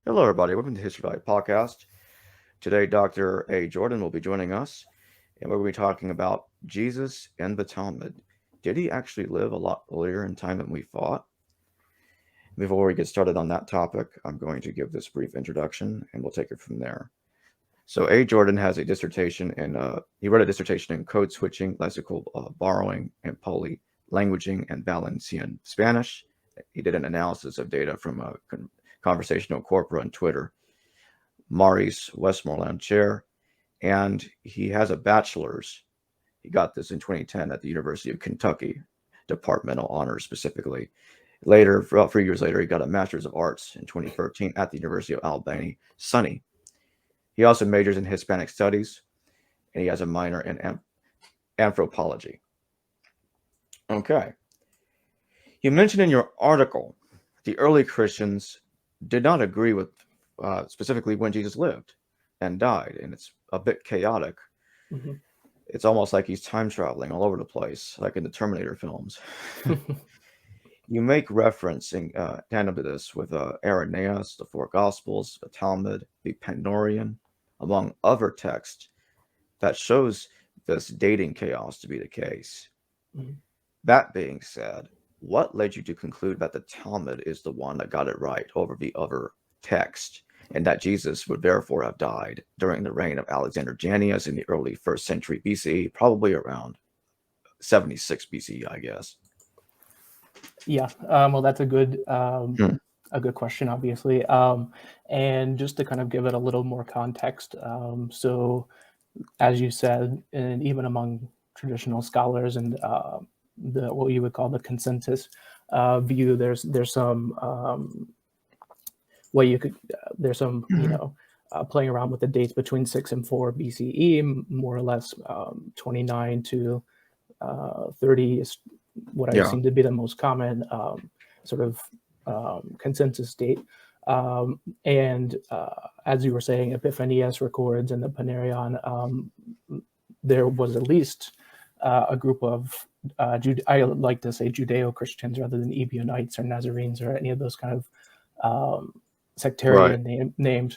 Hello, everybody. Welcome to History Value Podcast. Today, Dr. A. Jordan will be joining us, and we're going to be talking about Jesus and the Talmud. Did he actually live a lot earlier in time than we thought? Before we get started on that topic, I'm going to give this brief introduction, and we'll take it from there. So, A. Jordan has a dissertation he wrote a dissertation in code switching, lexical borrowing, and polylanguaging and Valencian Spanish. He did an analysis of data from conversational corpora and Twitter. Maurice Westmoreland Chair, and he has a bachelor's. He got this in 2010 at the University of Kentucky, departmental honors specifically. Later, about 3 years later, he got a master's of arts in 2013 at the University of Albany, SUNY. He also majors in Hispanic studies, and he has a minor in anthropology. Okay. You mentioned in your article the early Christians did not agree with specifically when Jesus lived and died, and it's a bit chaotic. Mm-hmm. It's almost like he's time traveling all over the place, like in the Terminator films. You make reference in tandem to this with Irenaeus, the Four Gospels, the Talmud, the Pandorian, among other texts that shows this dating chaos to be the case. Mm-hmm. That being said, what led you to conclude that the Talmud is the one that got it right over the other text, and that Jesus would therefore have died during the reign of Alexander Jannaeus in the early 1st century BCE, probably around 76 BCE, I guess? Yeah, well, that's a good Hmm. question, obviously. And just to kind of give it a little more context, so as you said, and even among traditional scholars and the what you would call the consensus view, there's some way you could there's some playing around with the dates between 6 and 4 BCE, more or less 29 to 30 is what I've Yeah. seen to be the most common sort of consensus date. And as you were saying, Epiphanius records in the Panarion, there was at least a group of, I like to say Judeo-Christians rather than Ebionites or Nazarenes or any of those kind of sectarian names.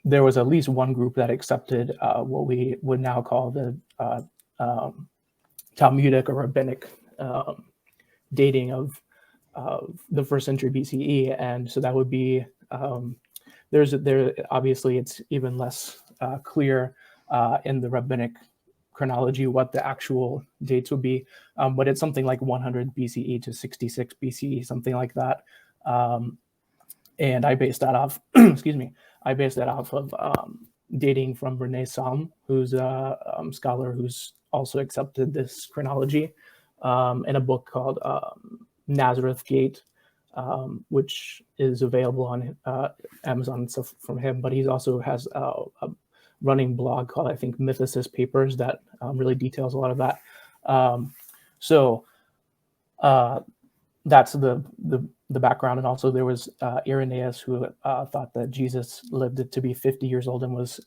There was at least one group that accepted what we would now call the Talmudic or rabbinic dating of the 1st century BCE, and so that would be there. Obviously, it's even less clear in the rabbinic chronology what the actual dates would be, but it's something like 100 BCE to 66 BCE, something like that. And I based that off. excuse me. I based that off of dating from René Salm, who's a scholar who's also accepted this chronology in a book called Nazareth Gate, which is available on Amazon and stuff from him. But he also has a running blog called, I think, Mythicist Papers that really details a lot of that. So that's the background. And also there was Irenaeus, who thought that Jesus lived to be 50 years old and was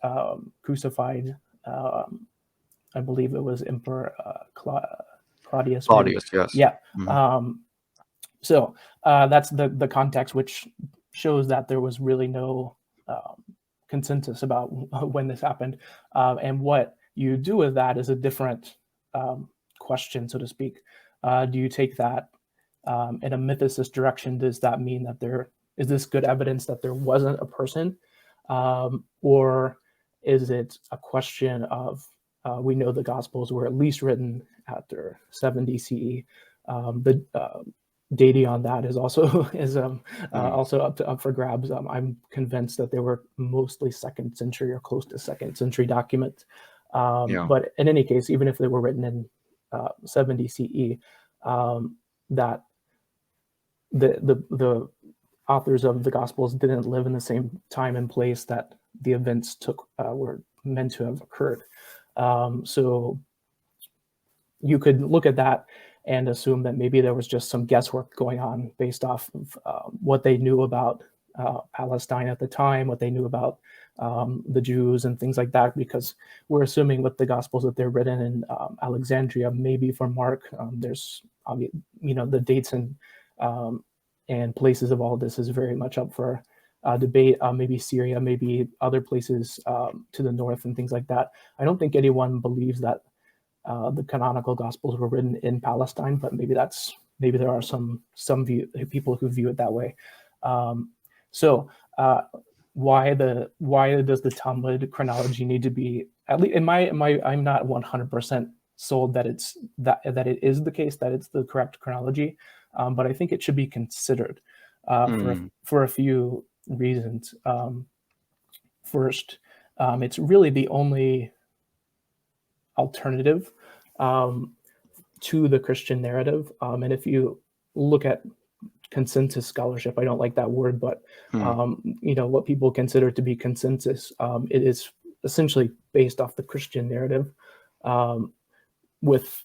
crucified. I believe it was Emperor Claudius. Claudius, yes. Yeah. Mhm. So that's the context, which shows that there was really no consensus about when this happened. And what you do with that is a different question, so to speak. Do you take that in a mythicist direction? Does that mean that is this good evidence that there wasn't a person? Or is it a question of we know the Gospels were at least written after 70 CE. The dating on that is also also up for grabs. I'm convinced that they were mostly 2nd century or close to 2nd century documents. But in any case, even if they were written in 70 CE, that the authors of the Gospels didn't live in the same time and place that the events were meant to have occurred. So you could look at that and assume that maybe there was just some guesswork going on based off of what they knew about Palestine at the time, what they knew about the Jews and things like that, because we're assuming with the Gospels that they're written in Alexandria, maybe for Mark. There's, the dates and places of all this is very much up for debate, maybe Syria, maybe other places to the north and things like that. I don't think anyone believes that the canonical Gospels were written in Palestine, but maybe there are some people who view it that way. So why does the Talmud chronology need to be, at least in my I'm not 100% sold that it is the case that it's the correct chronology, but I think it should be considered for a few reasons. First, it's really the only alternative to the Christian narrative. And if you look at consensus scholarship, I don't like that word, but what people consider to be consensus, it is essentially based off the Christian narrative, with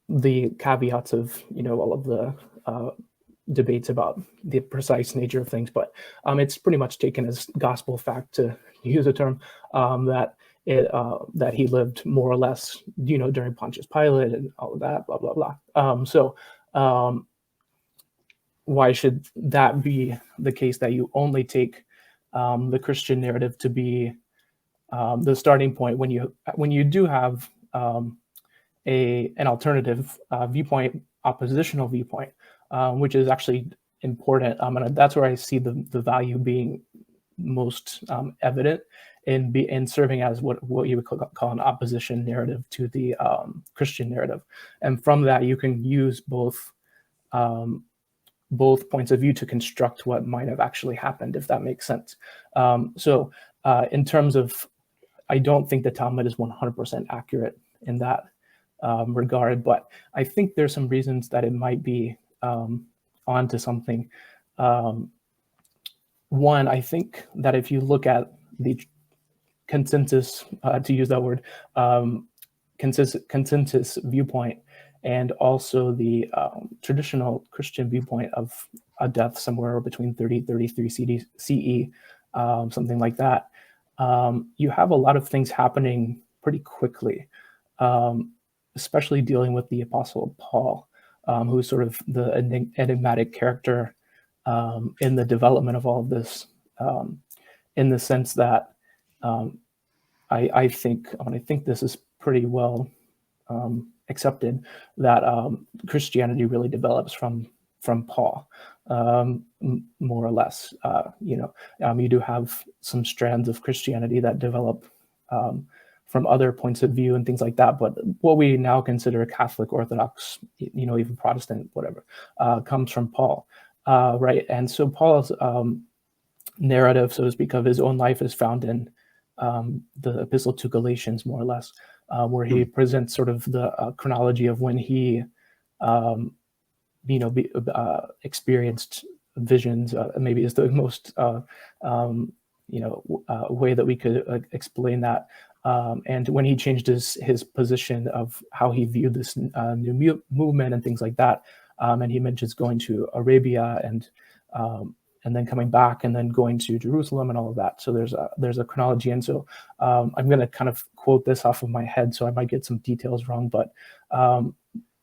the caveats of all of the debates about the precise nature of things, but it's pretty much taken as gospel fact, to use a term, that he lived more or less during Pontius Pilate and all of that, blah blah blah. So why should that be the case, that you only take the Christian narrative to be the starting point when you do have an alternative viewpoint, oppositional viewpoint, which is actually important, and that's where I see the value being most evident in serving as what you would call an opposition narrative to the Christian narrative, and from that you can use both points of view to construct what might have actually happened, if that makes sense. So in terms of, I don't think the Talmud is 100% accurate in that regard, but I think there's some reasons that it might be onto something. One, I think that if you look at the consensus, to use that word, consensus viewpoint, and also the traditional Christian viewpoint of a death somewhere between 30-33 CE, something like that, you have a lot of things happening pretty quickly, especially dealing with the Apostle Paul, who's sort of the enigmatic character in the development of all of this, in the sense that I think this is pretty well accepted, that Christianity really develops from Paul, more or less. You do have some strands of Christianity that develop from other points of view and things like that, but what we now consider Catholic, Orthodox, even Protestant, whatever, comes from Paul, right? And so Paul's narrative, so to speak, of his own life is found in the Epistle to Galatians, more or less, where he presents sort of the chronology of when he, experienced visions. Maybe is the most, way that we could explain that. And when he changed his position of how he viewed this new movement and things like that, and he mentions going to Arabia and then coming back and then going to Jerusalem and all of that. So there's a chronology, and so I'm going to kind of quote this off of my head, so I might get some details wrong, but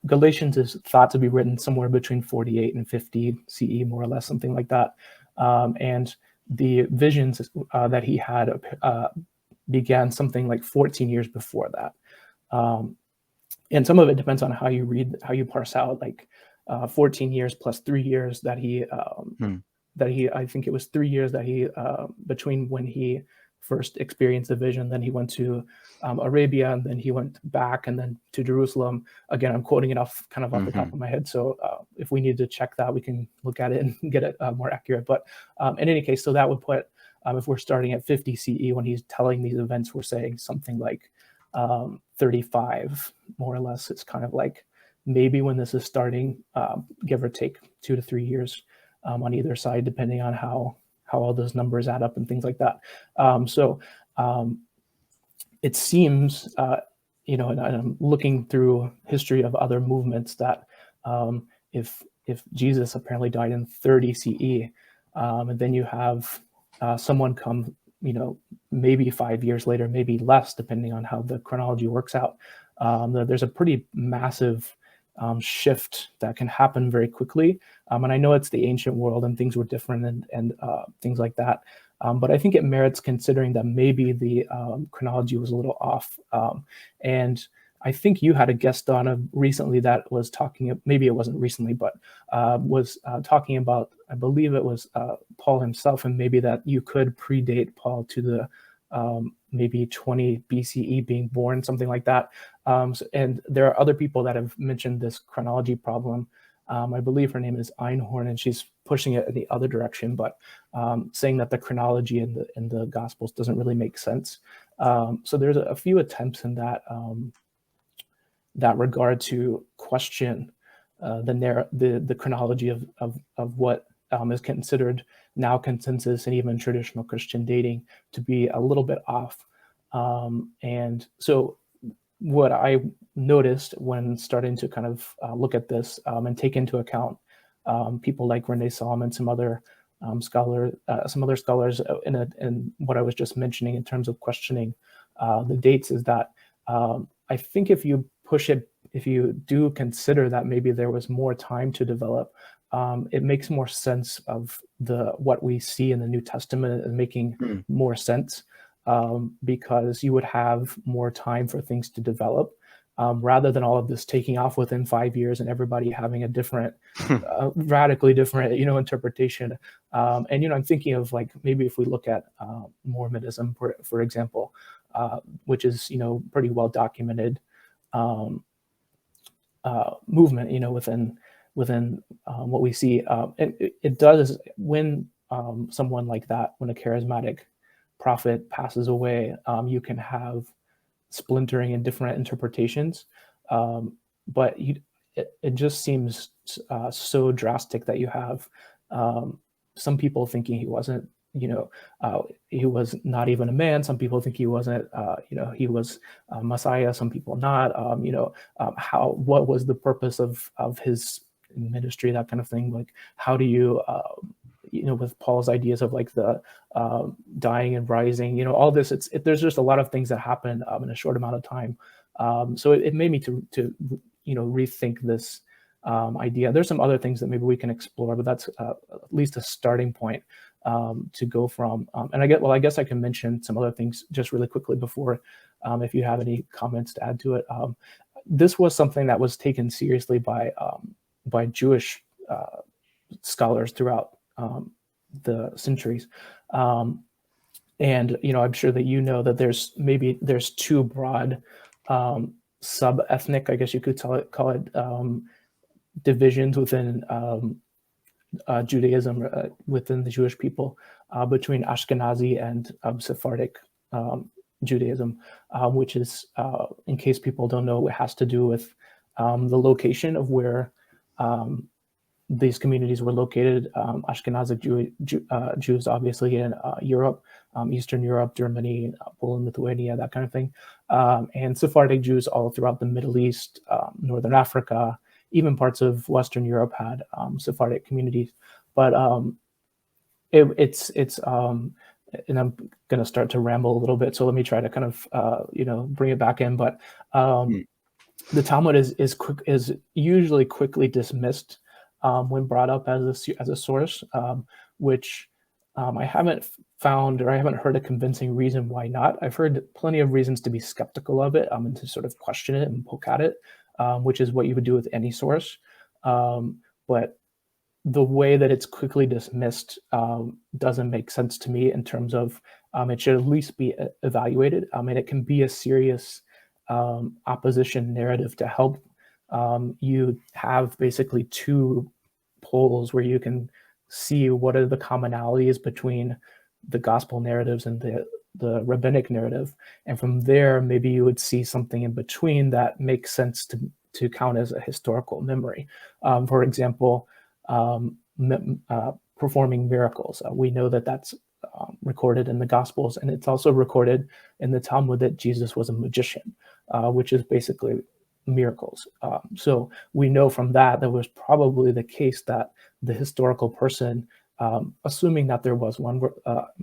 Galatians is thought to be written somewhere between 48 and 50 CE, more or less, something like that. And the visions that he had began something like 14 years before that. And some of it depends on how you parse out, like 14 years plus 3 years that he, I think it was 3 years that he, between when he first experienced the vision, then he went to Arabia, and then he went back and then to Jerusalem. Again, I'm quoting it off the top of my head. So if we need to check that, we can look at it and get it more accurate. But in any case, so that would put, if we're starting at 50 CE, when he's telling these events, we're saying something like 35, more or less. It's kind of like maybe when this is starting, give or take 2 to 3 years on either side, depending on how all those numbers add up and things like that. So it seems, and I'm looking through history of other movements, that if Jesus apparently died in 30 CE, and then you have someone come, maybe 5 years later, maybe less, depending on how the chronology works out, there's a pretty massive shift that can happen very quickly, And I know it's the ancient world and things were different and things like that. But I think it merits considering that maybe the chronology was a little off. And I think you had a guest on recently that was talking, maybe it wasn't recently, but was talking about, I believe it was Paul himself, and maybe that you could predate Paul to the maybe 20 BCE being born, something like that. And there are other people that have mentioned this chronology problem. I believe her name is Einhorn, and she's pushing it in the other direction, but saying that the chronology in the Gospels doesn't really make sense. So there's a few attempts in that regard to question the chronology of what is considered now consensus and even traditional Christian dating to be a little bit off. And so what I noticed when starting to kind of look at this and take into account people like Renee Salm and some other scholars in what I was just mentioning in terms of questioning the dates, is that I think if you push it, if you do consider that maybe there was more time to develop, it makes more sense of what we see in the New Testament and making more sense, because you would have more time for things to develop, rather than all of this taking off within 5 years and everybody having a different, radically different, interpretation. And I'm thinking of, like, maybe if we look at Mormonism, for example, which is pretty well documented movement, within what we see. And it does, when someone like that, when a charismatic prophet passes away, you can have splintering in different interpretations. But it just seems so drastic that you have some people thinking he wasn't, he was not even a man. Some people think he wasn't, he was Messiah. Some people not. What was the purpose of his ministry? That kind of thing. Like, how do you, with Paul's ideas of like the dying and rising, all this. There's just a lot of things that happen in a short amount of time. So it made me to rethink this idea. There's some other things that maybe we can explore, but that's at least a starting point to go from. And I guess I can mention some other things just really quickly before, if you have any comments to add to it. This was something that was taken seriously by Jewish scholars throughout the centuries. And I'm sure that that there's two broad sub-ethnic, I guess you could call it divisions within Judaism, within the Jewish people, between Ashkenazi and Sephardic Judaism, which is, in case people don't know, it has to do with the location of where these communities were located. Ashkenazic Jews, obviously, in Europe, Eastern Europe, Germany, Poland, Lithuania, that kind of thing. And Sephardic Jews all throughout the Middle East, Northern Africa, even parts of Western Europe had Sephardic communities. But it's and I'm going to start to ramble a little bit, so let me try to kind of bring it back in. But the Talmud is usually quickly dismissed when brought up as a source, which I haven't found, or I haven't heard a convincing reason why not. I've heard plenty of reasons to be skeptical of it, and to sort of question it and poke at it, which is what you would do with any source. But the way that it's quickly dismissed doesn't make sense to me, in terms of it should at least be evaluated. And it can be a serious opposition narrative to help you have basically two poles where you can see what are the commonalities between the gospel narratives and the rabbinic narrative. And from there, maybe you would see something in between that makes sense to count as a historical memory. For example, performing miracles. We know that that's recorded in the Gospels, and it's also recorded in the Talmud that Jesus was a magician, which is basically miracles. So we know from that was probably the case that the historical person, assuming that there was one,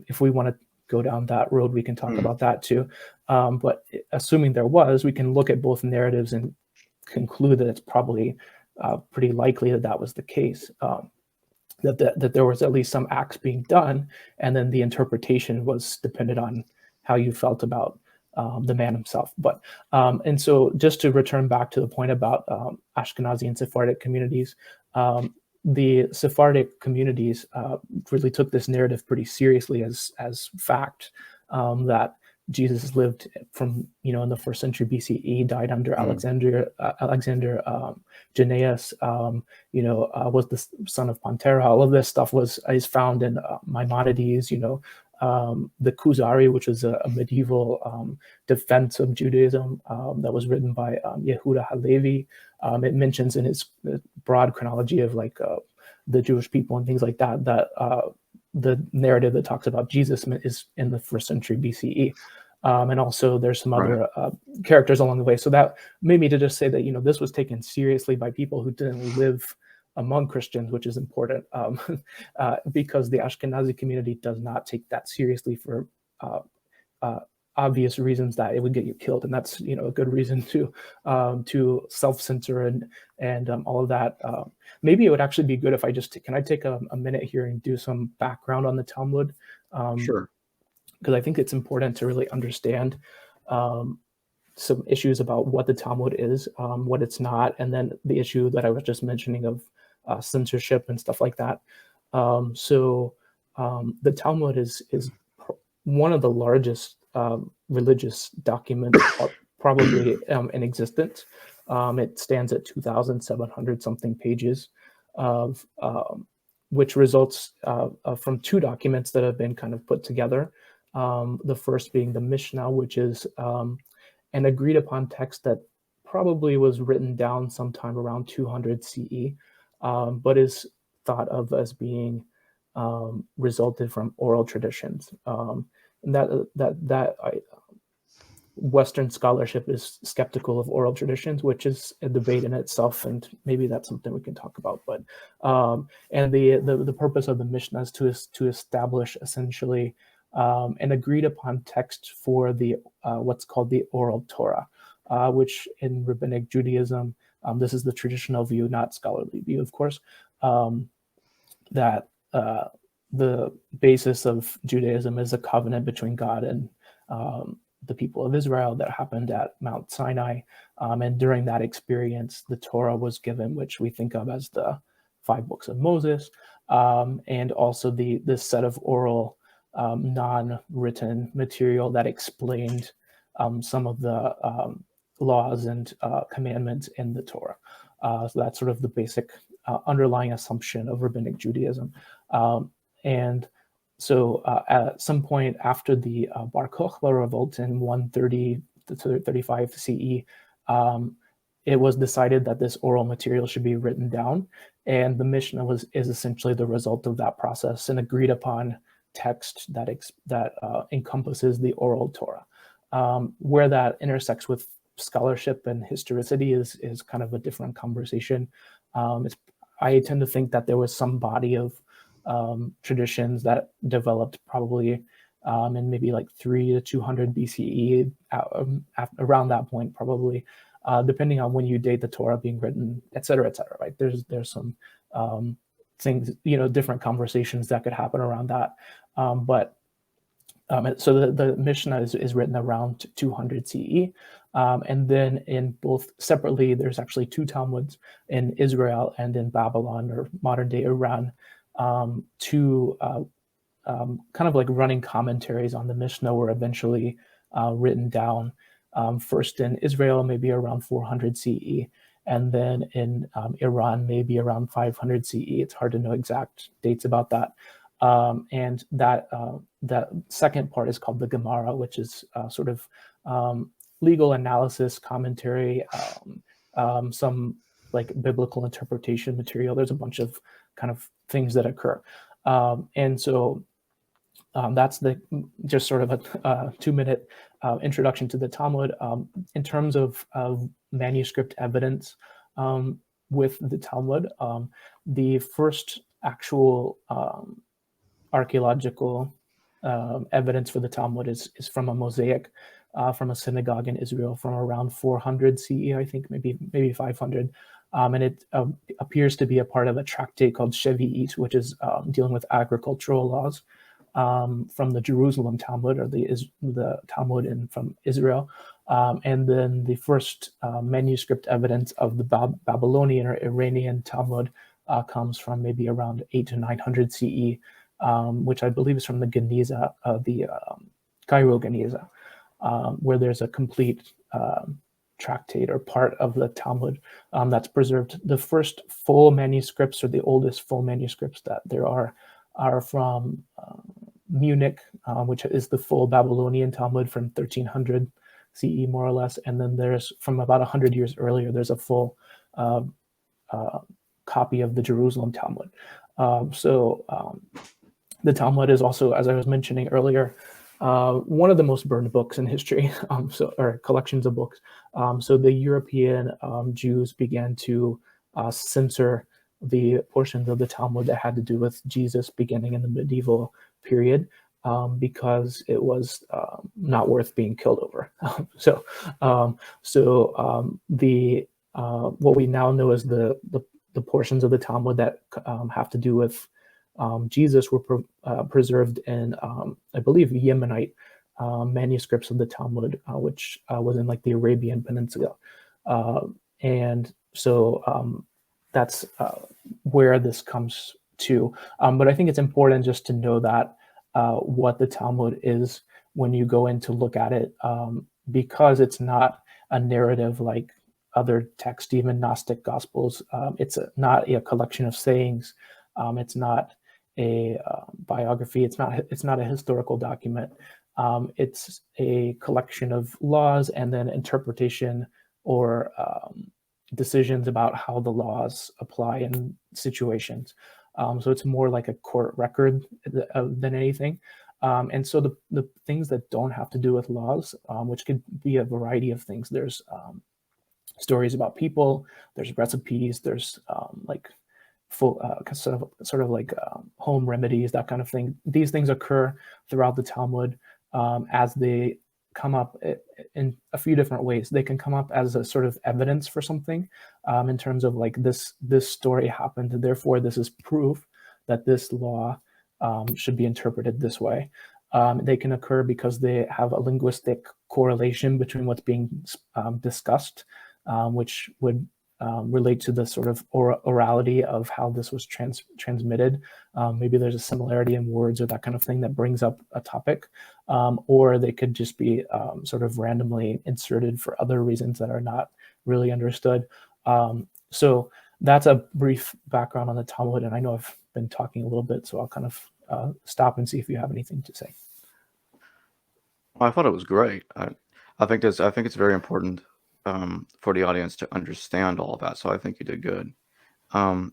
if we want to go down that road, we can talk about that too. But assuming there was, we can look at both narratives and conclude that it's probably pretty likely that was the case. that there was at least some acts being done, and then the interpretation was dependent on how you felt about the man himself. But and so just to return back to the point about Ashkenazi and Sephardic communities, the Sephardic communities really took this narrative pretty seriously as fact, that Jesus lived from, in the first century BCE, died under Alexander Jannaeus, was the son of Pantera. All of this stuff is found in Maimonides, the Kuzari, which is a medieval defense of Judaism that was written by Yehuda Halevi. It mentions in his broad chronology of the Jewish people and things like that, the narrative that talks about Jesus is in the first century BCE. And also there's some other characters along the way. So that made me to just say that, this was taken seriously by people who didn't live among Christians, which is important, because the Ashkenazi community does not take that seriously for obvious reasons that it would get you killed, and that's a good reason to self-censor and all of that. Maybe it would actually be good if I can I take a minute here and do some background on the Talmud? Sure. Because I think it's important to really understand some issues about what the Talmud is, what it's not, and then the issue that I was just mentioning of censorship and stuff like that. So the Talmud is one of the largest religious documents probably in existence. It stands at 2,700 something pages, of which results from two documents that have been kind of put together. The first being the Mishnah, which is an agreed upon text that probably was written down sometime around 200 CE, but is thought of as being resulted from oral traditions. And Western scholarship is skeptical of oral traditions, which is a debate in itself, and maybe that's something we can talk about. But and the purpose of the Mishnah is to establish essentially an agreed upon text for the what's called the oral Torah, which in rabbinic Judaism, this is the traditional view, not scholarly view, of course, that the basis of Judaism is a covenant between God and the people of Israel that happened at Mount Sinai. And during that experience, the Torah was given, which we think of as the 5 books of Moses, and also this set of oral, non-written material that explained some of the laws and commandments in the Torah. So that's sort of the basic underlying assumption of rabbinic Judaism. And so at some point after the Bar Kokhba revolt in 130 to 35 CE, it was decided that this oral material should be written down, and the Mishnah is essentially the result of that process, an agreed upon text that encompasses the oral Torah. Where that intersects with scholarship and historicity is kind of a different conversation. I tend to think that there was some body of traditions that developed probably in maybe like 300 to 200 BCE, around that point probably, depending on when you date the Torah being written, et cetera, right? There's some things, different conversations that could happen around that. So the Mishnah is written around 200 CE. And then in both separately, there's actually 2 Talmuds in Israel and in Babylon or modern day Iran, 2 kind of like running commentaries on the Mishnah were eventually written down. First in Israel, maybe around 400 CE, and then in Iran, maybe around 500 CE. It's hard to know exact dates about that. And that second part is called the Gemara, which is sort of legal analysis, commentary, some like biblical interpretation material. There's a bunch of kind of things that occur. And so that's just sort of a 2-minute introduction to the Talmud. In terms of manuscript evidence with the Talmud, the first actual archaeological evidence for the Talmud is from a mosaic from a synagogue in Israel from around 400 CE, I think, maybe 500. and it appears to be a part of a tractate called Shevi'it, which is dealing with agricultural laws, from the Jerusalem Talmud, or the Talmud from Israel. And then the first manuscript evidence of the Babylonian or Iranian Talmud comes from maybe around 8 to 900 CE, which I believe is from the Geniza, the Cairo Geniza, where there's a complete tractate or part of the Talmud that's preserved. The first full manuscripts, or the oldest full manuscripts that there are from Munich, which is the full Babylonian Talmud from 1300 CE, more or less. And then there's, from about 100 years earlier, there's a full copy of the Jerusalem Talmud. The Talmud is also, as I was mentioning earlier, one of the most burned books in history, or collections of books. So the European Jews began to censor the portions of the Talmud that had to do with Jesus beginning in the medieval period, because it was not worth being killed over. What we now know is the portions of the Talmud that have to do with Jesus were preserved in, I believe, Yemenite manuscripts of the Talmud, which was in like the Arabian Peninsula. And so that's where this comes to. But I think it's important just to know that what the Talmud is when you go in to look at it, because it's not a narrative like other texts, even Gnostic Gospels. It's not a collection of sayings. It's not a biography. It's not a historical document. It's a collection of laws and then interpretation or decisions about how the laws apply in situations. So it's more like a court record than anything. And so the things that don't have to do with laws, which could be a variety of things. There's stories about people, there's recipes, there's like full sort of like home remedies, that kind of thing. These things occur throughout the Talmud as they come up in a few different ways. They can come up as a sort of evidence for something, in terms of like this story happened, and therefore this is proof that this law should be interpreted this way. They can occur because they have a linguistic correlation between what's being discussed, which would relate to the sort of orality of how this was transmitted. Maybe there's a similarity in words or that kind of thing that brings up a topic, or they could just be sort of randomly inserted for other reasons that are not really understood. So that's a brief background on the Talmud, and I know I've been talking a little bit, so I'll kind of stop and see if you have anything to say. I thought it was great. I think it's very important for the audience to understand all of that. So I think you did good on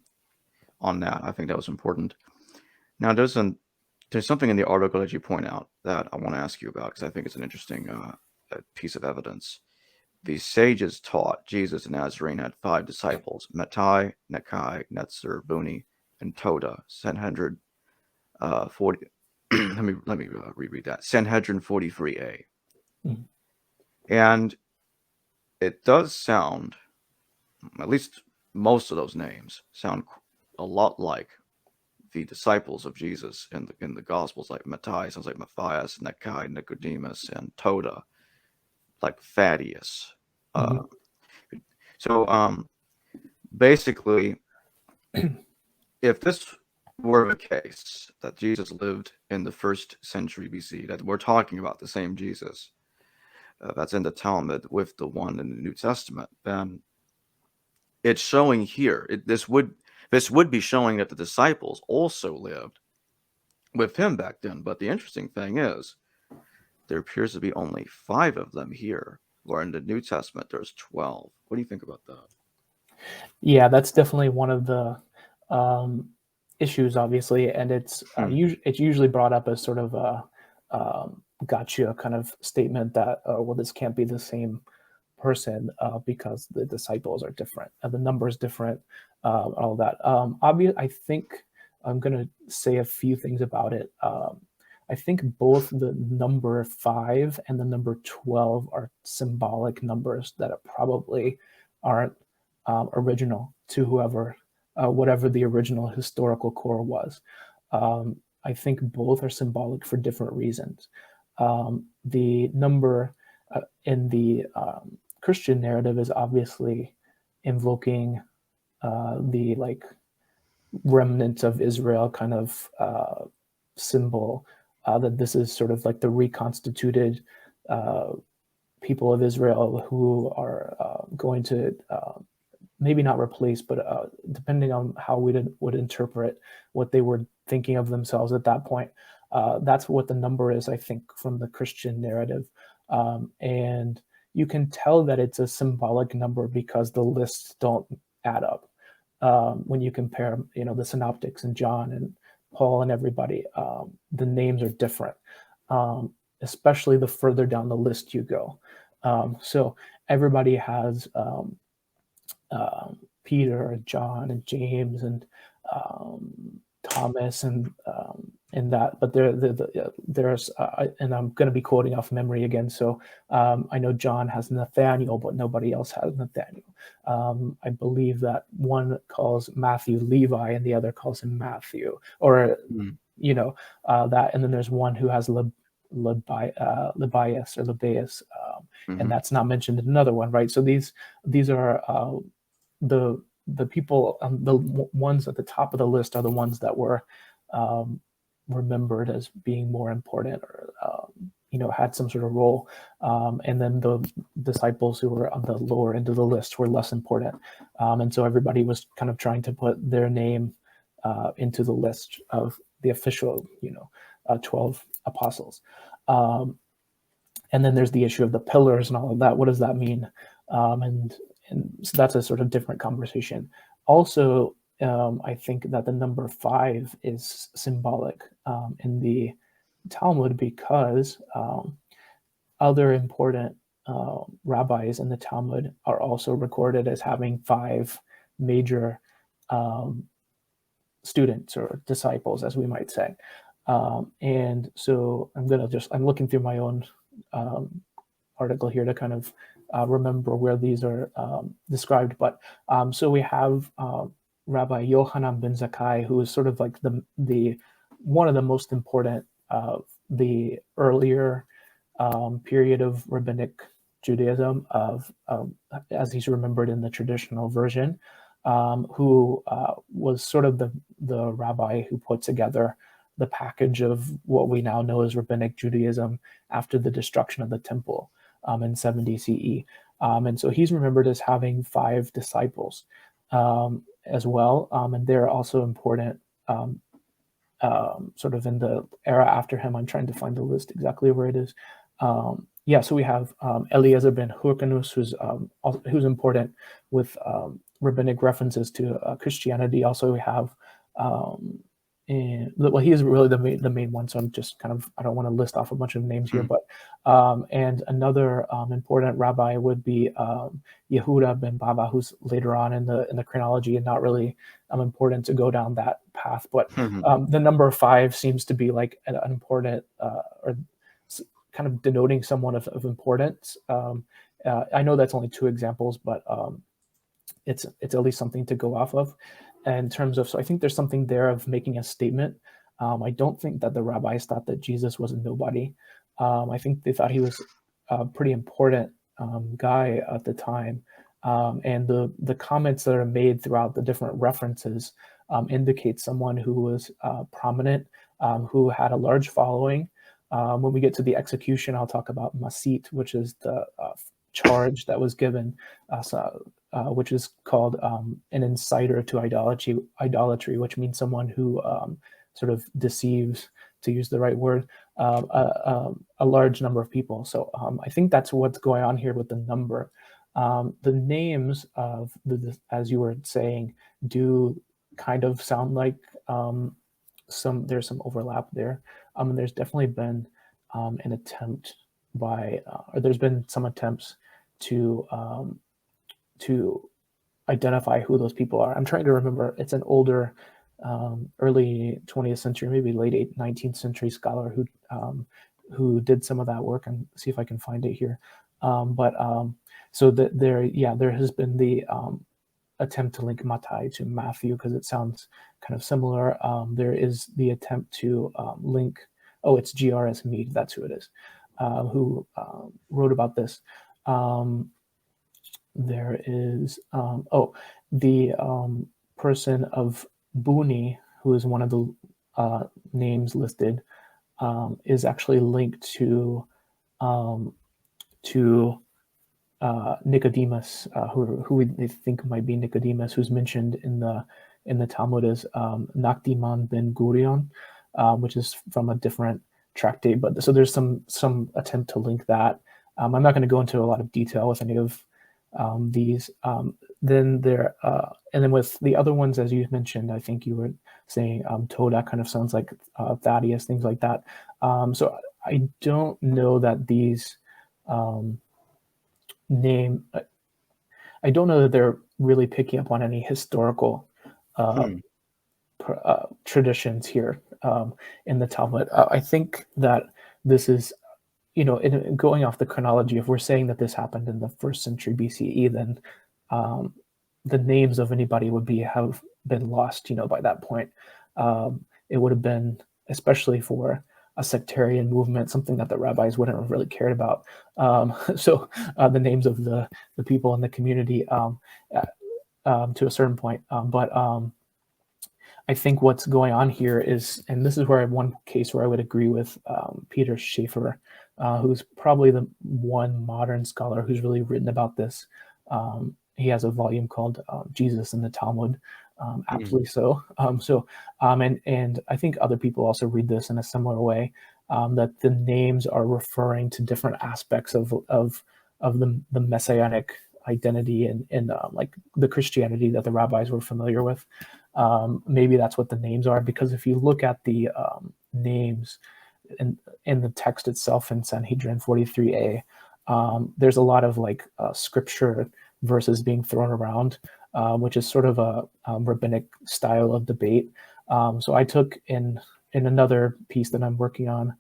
that. I think that was important. Now, there's something in the article that you point out that I want to ask you about, because I think it's an interesting piece of evidence. The sages taught Jesus the Nazarene had 5 disciples: Mattai, Nekai, Netzer, Buni, and Toda. Sanhedrin 40. let me reread that. Sanhedrin 43a. Mm-hmm. And it does sound, at least most of those names sound a lot like the disciples of Jesus in the Gospels. Like Mattai sounds like Matthias, Nekai, Nicodemus, and Toda like Thaddeus. Mm-hmm. So basically, if this were the case, that Jesus lived in the 1st century BC, that we're talking about the same Jesus that's in the Talmud with the one in the New Testament, then it's showing here. This would be showing that the disciples also lived with him back then. But the interesting thing is, there appears to be only 5 of them here, where in the New Testament there's 12. What do you think about that? Yeah, that's definitely one of the issues, obviously, and it's usually brought up as sort of a gotcha kind of statement that, well, this can't be the same person because the disciples are different, the numbers different, all that. I think I'm going to say a few things about it. I think both the number 5 and the number 12 are symbolic numbers that probably aren't original to whatever the original historical core was. I think both are symbolic for different reasons. The number in the Christian narrative is obviously invoking the like remnant of Israel kind of symbol, that this is sort of like the reconstituted people of Israel who are going to maybe not replace, but depending on how we would interpret what they were thinking of themselves at that point. That's what the number is, I think, from the Christian narrative. And you can tell that it's a symbolic number because the lists don't add up. When you compare, the synoptics and John and Paul and everybody, the names are different, especially the further down the list you go. So everybody has Peter, John, and James, and Thomas, and that. But there's, and I'm going to be quoting off memory again. So I know John has Nathaniel, but nobody else has Nathaniel. I believe that one calls Matthew Levi, and the other calls him Matthew, or that. And then there's one who has Libaeus or Libaeus, and that's not mentioned in another one, right? So these are the people, the ones at the top of the list are the ones that were remembered as being more important, or had some sort of role, and then the disciples who were on the lower end of the list were less important, and so everybody was kind of trying to put their name into the list of the official 12 apostles. And then there's the issue of the pillars and all of that. What does that mean? And so that's a sort of different conversation. Also, I think that the number 5 is symbolic in the Talmud, because other important rabbis in the Talmud are also recorded as having 5 major students or disciples, as we might say. And so I'm looking through my own article here to kind of remember where these are described. But so we have Rabbi Yohanan ben Zakkai, who is sort of like the one of the most important of the earlier period of rabbinic Judaism, as he's remembered in the traditional version, who was sort of the rabbi who put together the package of what we now know as rabbinic Judaism after the destruction of the temple in 70 CE. And so he's remembered as having 5 disciples as well. And they're also important sort of in the era after him. I'm trying to find the list exactly where it is. So we have Eliezer ben Hyrcanus, who's important with rabbinic references to Christianity. Also, we have he is really the main one. So I'm just I don't want to list off a bunch of names here, but and another important rabbi would be Yehuda ben Baba, who's later on in the chronology and not really important to go down that path. But the number 5 seems to be like an important or kind of denoting someone of importance. I know that's only 2 examples, but it's at least something to go off of in terms of. So I think there's something there of making a statement. I don't think that the rabbis thought that Jesus was a nobody. I think they thought he was a pretty important guy at the time. And the comments that are made throughout the different references indicate someone who was prominent, who had a large following. When we get to the execution, I'll talk about masit, which is the charge that was given, which is called an inciter to idolatry, which means someone who sort of deceives, to use the right word, a large number of people. So I think that's what's going on here with the number. The names of as you were saying, do kind of sound like there's some overlap there. And there's definitely been an attempt or there's been some attempts to identify who those people are. I'm trying to remember. It's an older, early 20th century, maybe late 19th century scholar who did some of that work, and see if I can find it here. So there has been attempt to link Matthias to Matthew because it sounds kind of similar. There is the attempt to link, oh, it's G.R.S. Mead, that's who it is, who wrote about this. There is, the person of Buni, who is one of the names listed, is actually linked to Nicodemus, who we think might be Nicodemus, who's mentioned in the Talmud as Nakdiman ben Gurion, which is from a different tractate. But so there's some attempt to link that. I'm not going to go into a lot of detail with any of these. Then there, and then with the other ones, as you mentioned, I think you were saying Toda kind of sounds like Thaddeus, things like that. So I don't know that these I don't know that they're really picking up on any historical traditions here in the Talmud. I think that this is, going off the chronology, if we're saying that this happened in the 1st century BCE, then the names of anybody would have been lost, by that point. It would have been, especially for a sectarian movement, something that the rabbis wouldn't have really cared about. So the names of the people in the community to a certain point. But I think what's going on here is, and this is where one case where I would agree with Peter Schaeffer, who's probably the one modern scholar who's really written about this. He has a volume called Jesus in the Talmud, aptly so. And I think other people also read this in a similar way, that the names are referring to different aspects of the messianic identity and like the Christianity that the rabbis were familiar with. Maybe that's what the names are, because if you look at the names in the text itself in Sanhedrin 43a, there's a lot of like scripture verses being thrown around, which is sort of a rabbinic style of debate. So I took in another piece that I'm working on.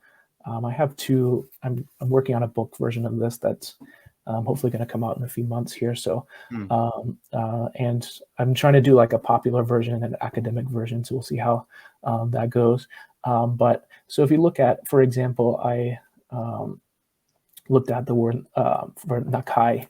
I have two. I'm working on a book version of this that's hopefully going to come out in a few months here. So, and I'm trying to do like a popular version and an academic version. So we'll see how that goes. But so if you look at, for example, I looked at the word for Nakai,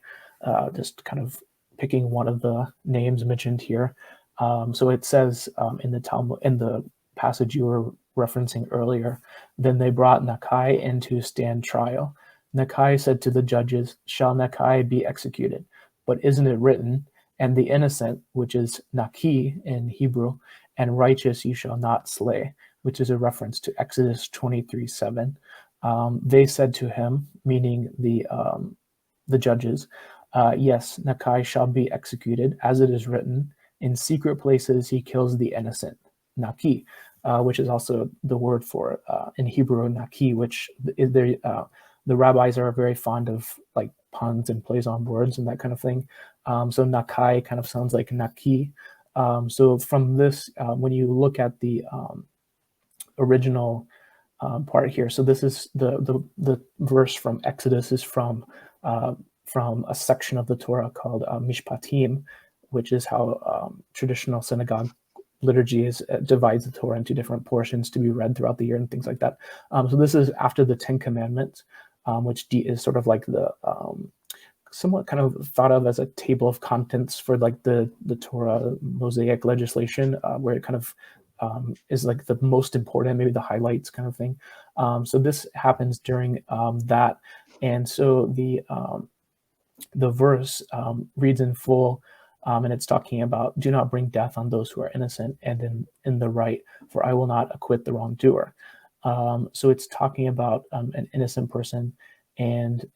just kind of picking one of the names mentioned here. So it says in the Talmud, in the passage you were referencing earlier, then they brought Nakai in to stand trial. Nakai said to the judges, "Shall Nakai be executed? But isn't it written, and the innocent, which is Naki in Hebrew, and righteous you shall not slay," which is a reference to Exodus 23:7. They said to him, meaning the judges, "Yes, Nakai shall be executed, as it is written, in secret places he kills the innocent," Naki, which is also the word for in Hebrew Naki, which is the rabbis are very fond of like puns and plays on words and that kind of thing. So Nakai kind of sounds like Naki. So from this, when you look at the original part here, so this is the verse from Exodus is from a section of the Torah called Mishpatim, which is how traditional synagogue liturgy divides the Torah into different portions to be read throughout the year and things like that. So this is after the Ten Commandments, which is sort of like the somewhat kind of thought of as a table of contents for like the Torah Mosaic legislation, where it kind of is like the most important, maybe the highlights kind of thing. So this happens during that, and so the verse reads in full, and it's talking about, "Do not bring death on those who are innocent and in the right, for I will not acquit the wrongdoer." So it's talking about an innocent person and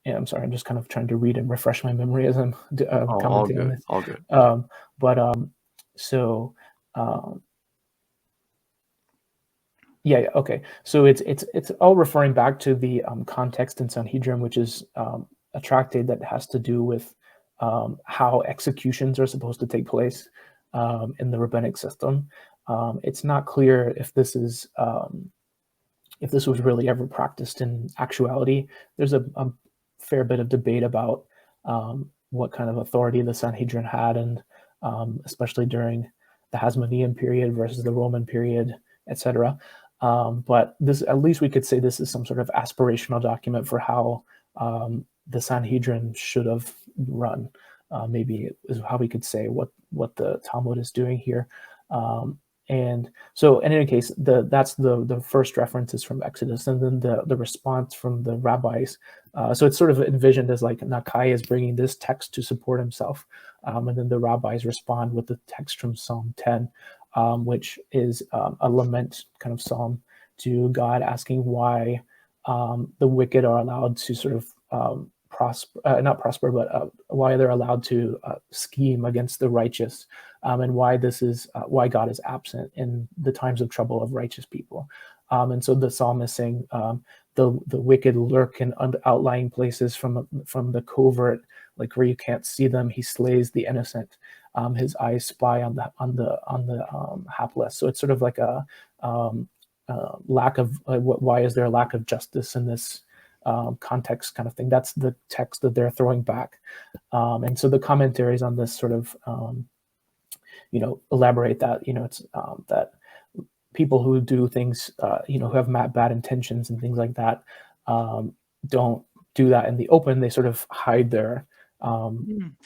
and I'm sorry, I'm just kind of trying to read and refresh my memory as I'm commenting on this. All good. So yeah, okay. So it's all referring back to the context in Sanhedrin, which is a tractate that has to do with how executions are supposed to take place in the rabbinic system. It's not clear if this is if this was really ever practiced in actuality. There's a fair bit of debate about what kind of authority the Sanhedrin had, and especially during the Hasmonean period versus the Roman period, etc. But this, at least we could say this is some sort of aspirational document for how the Sanhedrin should have run. Maybe is how we could say what the Talmud is doing here. And so in any case, that's the first reference is from Exodus, and then the response from the rabbis. So it's sort of envisioned as like Nakai is bringing this text to support himself, and then the rabbis respond with the text from Psalm 10, which is a lament kind of psalm to God, asking why the wicked are allowed to sort of not prosper, but why they're allowed to scheme against the righteous, and why this is why God is absent in the times of trouble of righteous people. And so the psalm is saying the wicked lurk in outlying places from the covert, like where you can't see them. He slays the innocent. His eyes spy on the hapless. So it's sort of like a lack of why is there a lack of justice in this context kind of thing. That's the text that they're throwing back. And so the commentaries on this sort of elaborate that it's that people who do things who have bad intentions and things like that don't do that in the open. They sort of hide their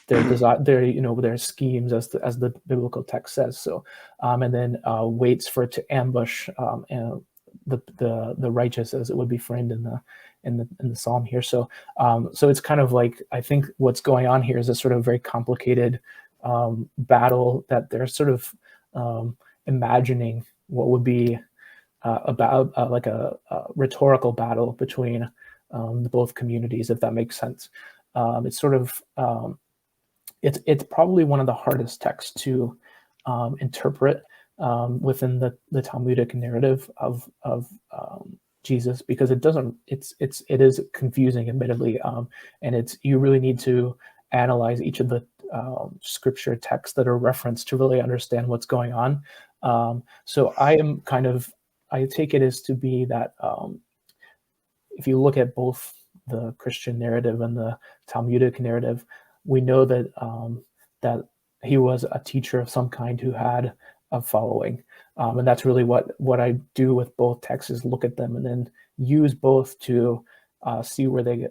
desire, their schemes, as the biblical text says. So and then waits for it to ambush the righteous, as it would be framed in the psalm here. So so it's kind of like, I think what's going on here is a sort of very complicated battle that they're sort of imagining what would be about like a rhetorical battle between both communities, if that makes sense. It's sort of it's probably one of the hardest texts to interpret within the Talmudic narrative of Jesus, because it is confusing, admittedly, and you really need to analyze each of the scripture texts that are referenced to really understand what's going on. So I take it as to be that if you look at both the Christian narrative and the Talmudic narrative, we know that that he was a teacher of some kind who had a following, and that's really what I do with both texts, is look at them and then use both to see where they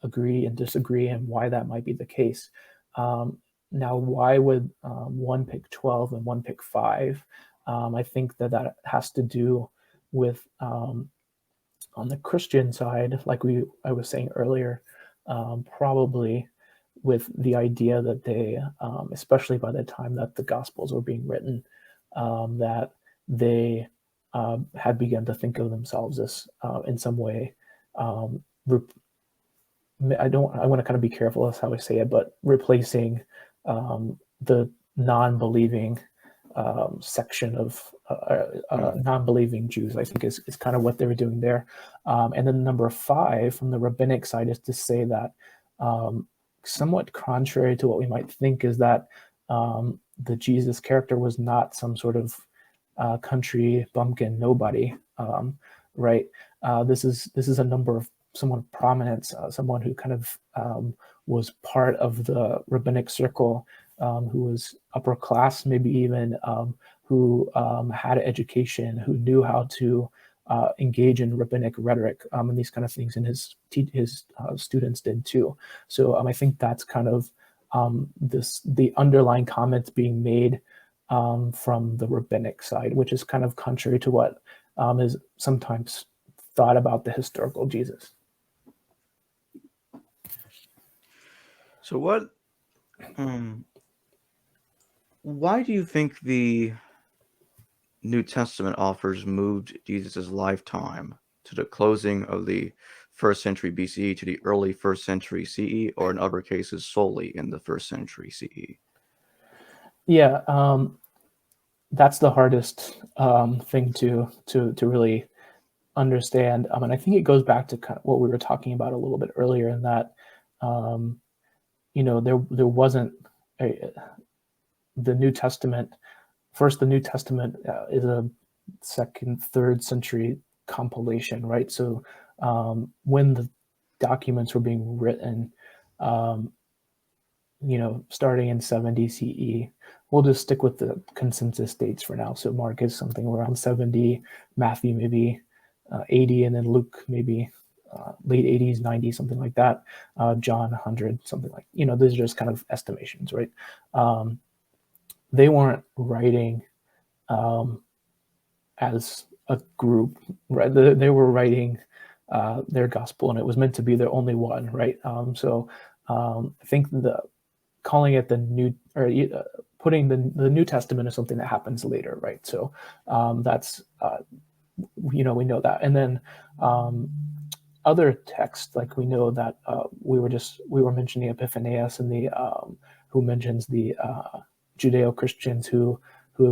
agree and disagree, and why that might be the case. Now, why would one pick 12 and one pick 5? I think that has to do with on the Christian side, like I was saying earlier, probably with the idea that they, especially by the time that the Gospels were being written, that they had begun to think of themselves as in some way. I want to kind of be careful as how I say it, but replacing the non-believing section of non-believing Jews, I think is kind of what they were doing there. And then number 5 from the rabbinic side is to say that somewhat contrary to what we might think, is that the Jesus character was not some sort of country bumpkin nobody, right? This is a number of someone of prominence, someone who kind of was part of the rabbinic circle, who was upper class, maybe even, who had education, who knew how to engage in rabbinic rhetoric, and these kind of things, and his students did too. So I think that's kind of the underlying comments being made from the rabbinic side, which is kind of contrary to what is sometimes thought about the historical Jesus. So why do you think the New Testament authors moved Jesus' lifetime to the closing of the 1st century BCE to the early 1st century CE, or in other cases solely in the 1st century CE? Yeah, that's the hardest thing to really understand. And I think it goes back to kind of what we were talking about a little bit earlier, in that there wasn't the New Testament. First, the New Testament is a 2nd, 3rd century compilation, right? So when the documents were being written, starting in 70 CE. We'll just stick with the consensus dates for now. So Mark is something around 70, Matthew maybe 80, and then Luke maybe late 80s, 90s, something like that. John 100, something like, those are just kind of estimations, right? They weren't writing as a group, right? They were writing their gospel, and it was meant to be their only one, right? I think calling it the new, or putting the New Testament is something that happens later, right? So that's we know that, and then other texts, like we know that we were mentioning Epiphanius and the who mentions the Judeo-Christians who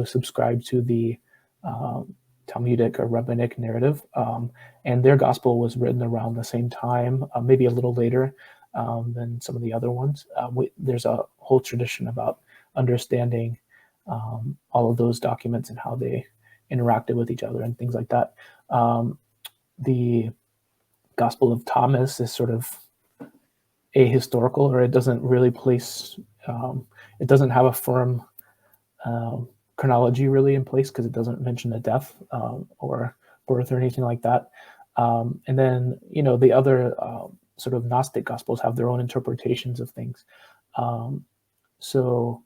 subscribe to the Talmudic or rabbinic narrative, and their gospel was written around the same time, maybe a little later than some of the other ones. There's a whole tradition about understanding all of those documents and how they interacted with each other and things like that. The Gospel of Thomas is sort of ahistorical, or it doesn't really place, it doesn't have a firm chronology really in place, because it doesn't mention a death or birth or anything like that. And then, the other sort of Gnostic Gospels have their own interpretations of things. So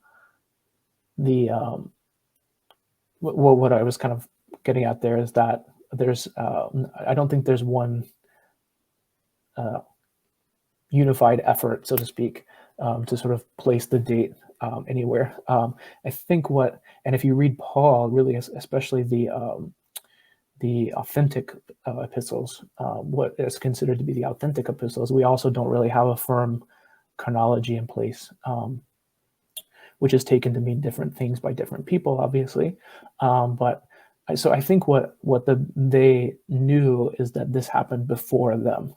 the what I was kind of getting at there is that there's I don't think there's one unified effort, so to speak, to sort of place the date anywhere. I think and if you read Paul, really, especially the authentic epistles, what is considered to be the authentic epistles, we also don't really have a firm chronology in place, which is taken to mean different things by different people, obviously. So I think what they knew is that this happened before them.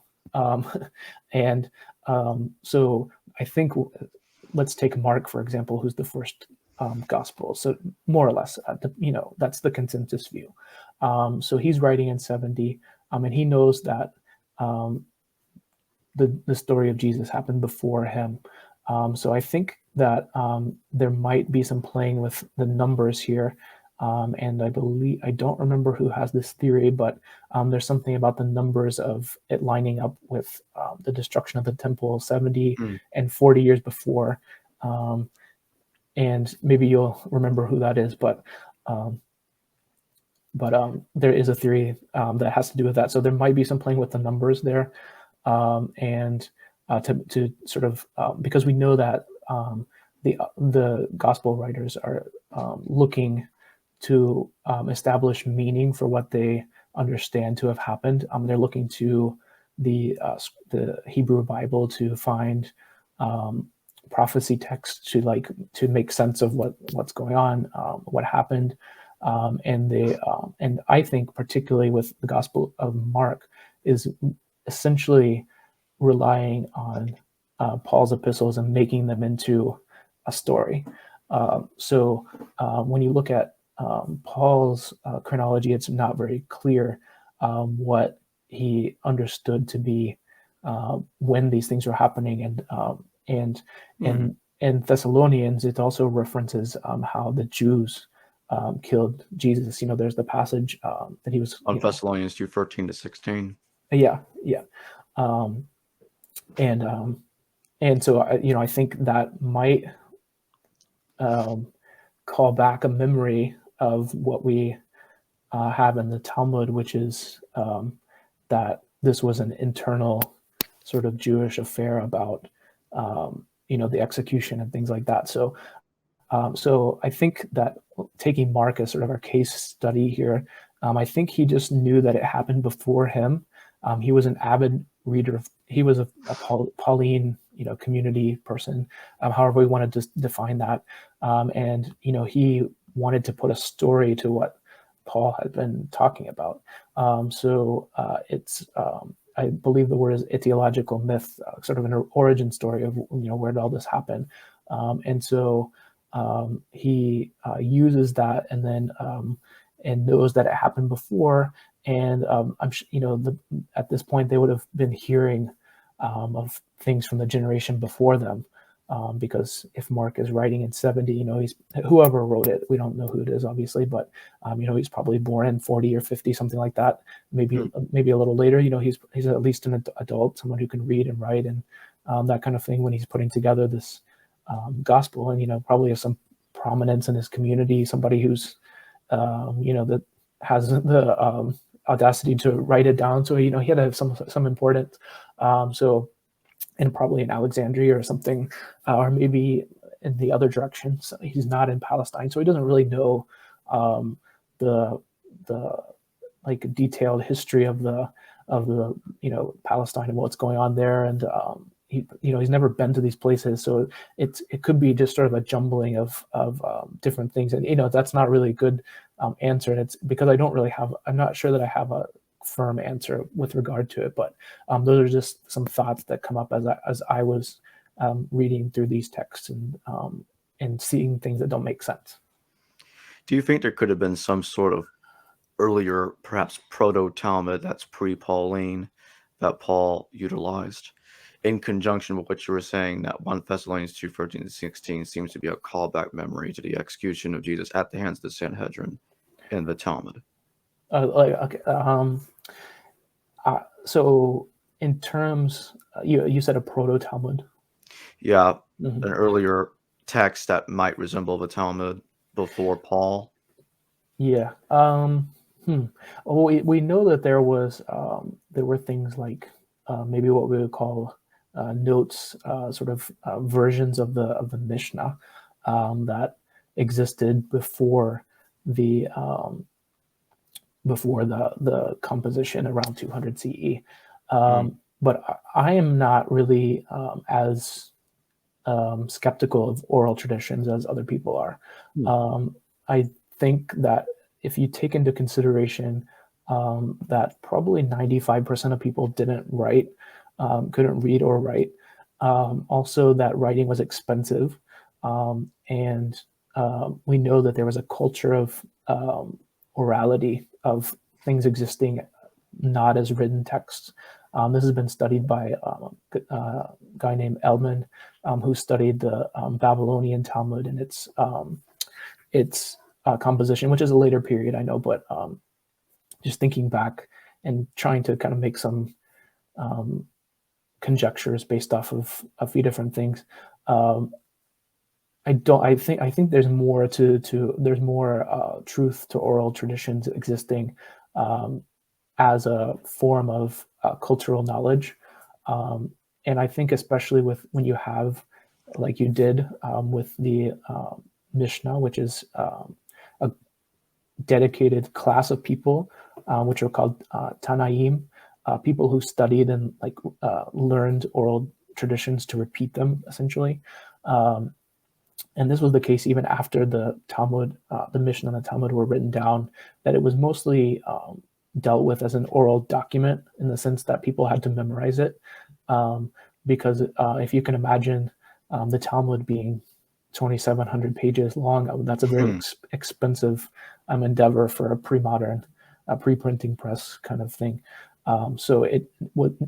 So I think, let's take Mark, for example, who's the first gospel. So more or less, that's the consensus view. So he's writing in 70, and he knows that the story of Jesus happened before him. So I think that there might be some playing with the numbers here. And I don't remember who has this theory, but there's something about the numbers of it lining up with the destruction of the temple 70 and 40 years before. And maybe you'll remember who that is, but there is a theory that has to do with that. So there might be some playing with the numbers there, and to sort of because we know that the gospel writers are looking to establish meaning for what they understand to have happened. They're looking to the Hebrew Bible to find prophecy texts to make sense of what's going on, what happened, and I think particularly with the Gospel of Mark is essentially relying on Paul's epistles and making them into a story. So when you look at Paul's chronology, it's not very clear what he understood to be when these things were happening, and Thessalonians, it also references how the Jews killed Jesus. There's the passage that he was on Thessalonians 2:13-16. Yeah. And so I think that might call back a memory of what we have in the Talmud, which is that this was an internal sort of Jewish affair about the execution and things like that. So I think that taking Mark as sort of our case study here, I think he just knew that it happened before him. He was an avid reader. He was a Pauline, community person, however we wanted to define that. And he wanted to put a story to what Paul had been talking about. It's I believe the word is etiological myth, sort of an origin story of where did all this happen. And so he uses that, and then and knows that it happened before. And I'm at this point they would have been hearing of things from the generation before them. because if Mark is writing in 70, he's whoever wrote it. We don't know who it is, obviously, but he's probably born in 40 or 50, something like that. Maybe a little later. He's at least an adult, someone who can read and write and that kind of thing when he's putting together this gospel, and probably has some prominence in his community. Somebody who's that has the audacity to write it down. So he had to have some importance. And probably in Alexandria or something, or maybe in the other direction. So he's not in Palestine, so he doesn't really know the like detailed history of the Palestine and what's going on there. And he's never been to these places, so it could be just sort of a jumbling of different things. And that's not really a good answer. And it's because I'm not sure that I have a firm answer with regard to it, but those are just some thoughts that come up as I was reading through these texts and seeing things that don't make sense. Do you think there could have been some sort of earlier, perhaps proto-Talmud that's pre-Pauline that Paul utilized in conjunction with what you were saying, that 1 Thessalonians 2:13-16 seems to be a callback memory to the execution of Jesus at the hands of the Sanhedrin in the Talmud? Okay. So in terms, you said a proto-Talmud. Yeah, an earlier text that might resemble the Talmud before Paul. Yeah. Well, we know that there were things like maybe what we would call notes, sort of versions of the Mishnah that existed before the composition around 200 CE. But I am not really as skeptical of oral traditions as other people are. I think that if you take into consideration that probably 95% of people couldn't read or write, also that writing was expensive, and we know that there was a culture of orality, of things existing not as written texts. This has been studied by a guy named Elman, who studied the Babylonian Talmud and its composition, which is a later period, I know, but just thinking back and trying to kind of make some conjectures based off of a few different things. I think there's more there's more truth to oral traditions existing as a form of cultural knowledge, and I think especially when you have, like you did with the Mishnah, which is a dedicated class of people, which are called Tanaim, people who studied and learned oral traditions to repeat them, essentially. And this was the case even after the Talmud, the Mishnah and the Talmud were written down, that it was mostly dealt with as an oral document in the sense that people had to memorize it. Because if you can imagine the Talmud being 2,700 pages long, that's a very expensive endeavor for a pre-modern pre-printing press kind of thing. So it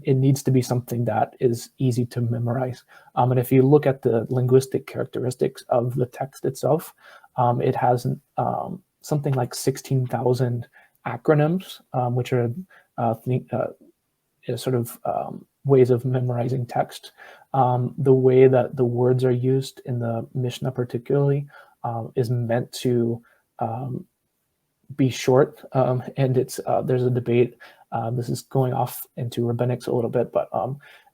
needs to be something that is easy to memorize. And if you look at the linguistic characteristics of the text itself, it has something like 16,000 acronyms, which are sort of ways of memorizing text. The way that the words are used in the Mishnah particularly is meant to be short, and there's a debate. This is going off into rabbinics a little bit, but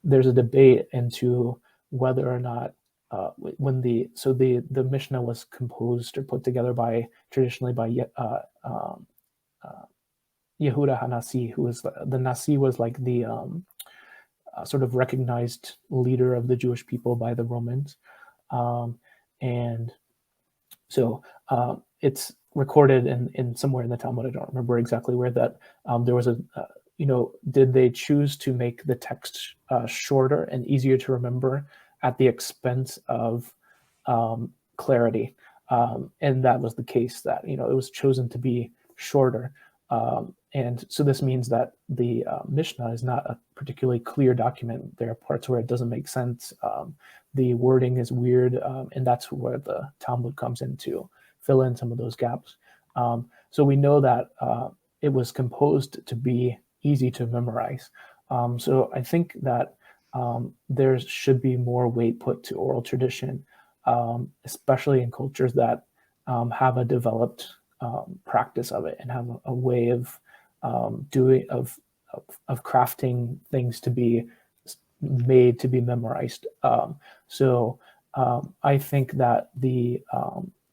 there's a debate into whether or not when the Mishnah was composed or put together traditionally by Yehuda HaNasi, who was the Nasi, was like the sort of recognized leader of the Jewish people by the Romans, and so it's recorded in somewhere in the Talmud. I don't remember exactly where, that there was did they choose to make the text shorter and easier to remember at the expense of clarity? And that was the case, that it was chosen to be shorter, And so this means that the Mishnah is not a particularly clear document. There are parts where it doesn't make sense. The wording is weird, and that's where the Talmud comes in to fill in some of those gaps. So we know that it was composed to be easy to memorize. So I think that there should be more weight put to oral tradition, especially in cultures that have a developed practice of it and have a way of doing of crafting things to be made to be memorized. I think that the